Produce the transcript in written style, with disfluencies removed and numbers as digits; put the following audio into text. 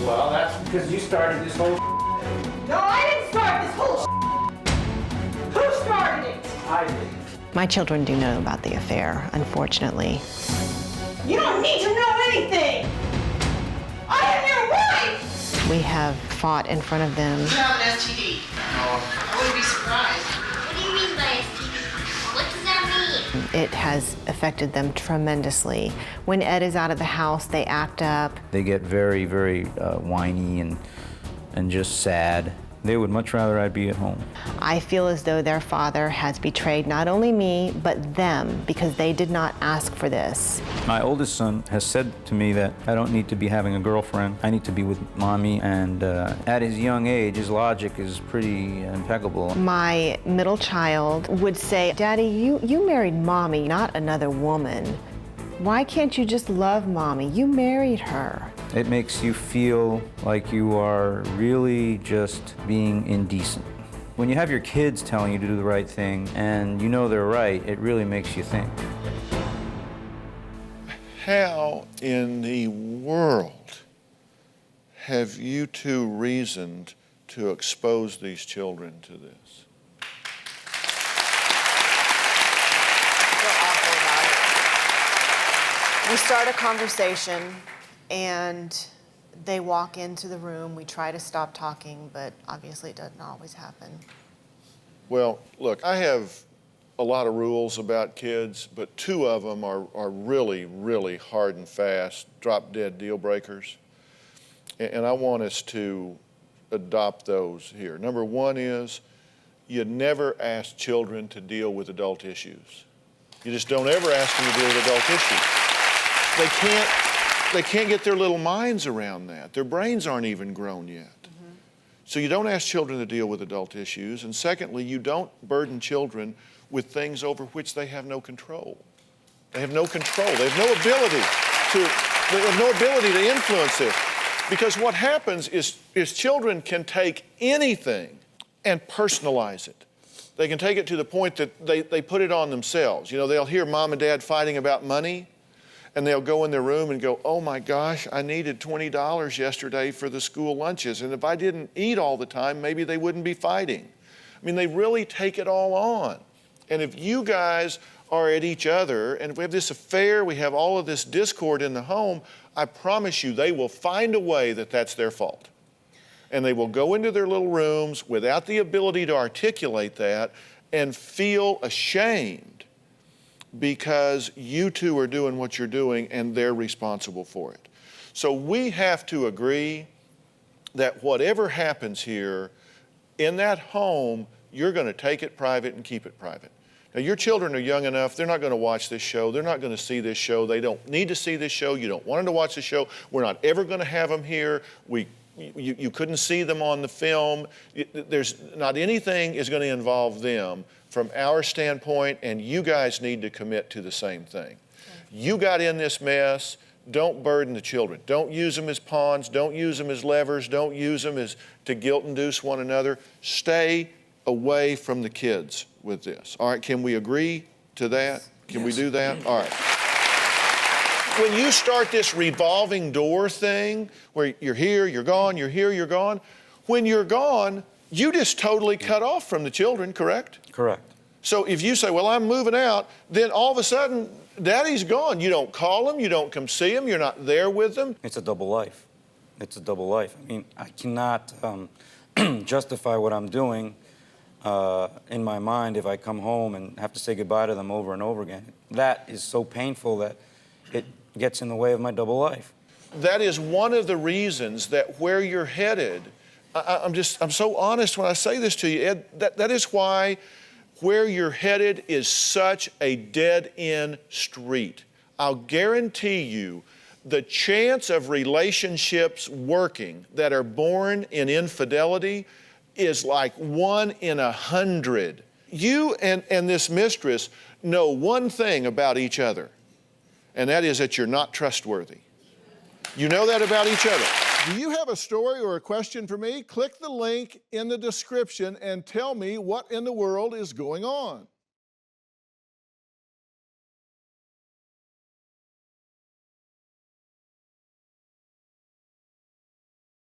Well, that's because you started this whole No, I didn't start this whole Who started it? I did. My children do know about the affair, unfortunately. You don't need to know anything! I am your wife! We have fought in front of them. You have an STD. I wouldn't be surprised. What do you mean by STD? What does that mean? It has affected them tremendously. When Ed is out of the house, they act up. They get very, very whiny and just sad. They would much rather I be at home. I feel as though their father has betrayed not only me, but them, because they did not ask for this. My oldest son has said to me that I don't need to be having a girlfriend. I need to be with mommy. And at his young age, his logic is pretty impeccable. My middle child would say, Daddy, you married mommy, not another woman. Why can't you just love mommy? You married her. It makes you feel like you are really just being indecent. When you have your kids telling you to do the right thing and you know they're right, it really makes you think. How in the world have you two reasoned to expose these children to this? We start a conversation and they walk into the room. We try to stop talking, but obviously it doesn't always happen. Well, look, I have a lot of rules about kids, but two of them are really, really hard and fast, drop-dead deal breakers. And I want us to adopt those here. Number one is you never ask children to deal with adult issues. You just don't ever ask them to deal with adult issues. They can't get their little minds around that. Their brains aren't even grown yet. So you don't ask children to deal with adult issues. And secondly, you don't burden children with things over which they have no control. They have no control. They have no ability to influence this. Because what happens is children can take anything and personalize it. They can take it to the point that they put it on themselves. You know, they'll hear mom and dad fighting about money, and they'll go in their room and go, oh my gosh, I needed $20 yesterday for the school lunches. And if I didn't eat all the time, maybe they wouldn't be fighting. I mean, they really take it all on. And if you guys are at each other, and if we have this affair, we have all of this discord in the home, I promise you they will find a way that that's their fault. And they will go into their little rooms without the ability to articulate that and feel ashamed because you two are doing what you're doing and they're responsible for it. So we have to agree that whatever happens here in that home, you're going to take it private and keep it private. Now, your children are young enough, they're not going to watch this show, they're not going to see this show, they don't need to see this show, you don't want them to watch the show, we're not ever going to have them here, you couldn't see them on the film, there's not anything is going to involve them from our standpoint, and you guys need to commit to the same thing. You got in this mess, don't burden the children. Don't use them as pawns, don't use them as levers, don't use them as to guilt-induce one another. Stay away from the kids with this. All right, can we agree to that? Can we do that? All right. When you start this revolving door thing, where you're here, you're gone, you're here, you're gone, when you're gone, you just totally cut off from the children, correct? Correct. So if you say, well, I'm moving out, then all of a sudden, daddy's gone. You don't call them, you don't come see them, you're not there with them. It's a double life. It's a double life. I mean, I cannot justify what I'm doing in my mind if I come home and have to say goodbye to them over and over again. That is so painful that it gets in the way of my double life. That is one of the reasons that where you're headed, I'm so honest when I say this to you, Ed, that is why where you're headed is such a dead-end street. I'll guarantee you the chance of relationships working that are born in infidelity is like 1 in 100. You and this mistress know one thing about each other, and that is that you're not trustworthy. You know that about each other. Do you have a story or a question for me? Click the link in the description and tell me what in the world is going on.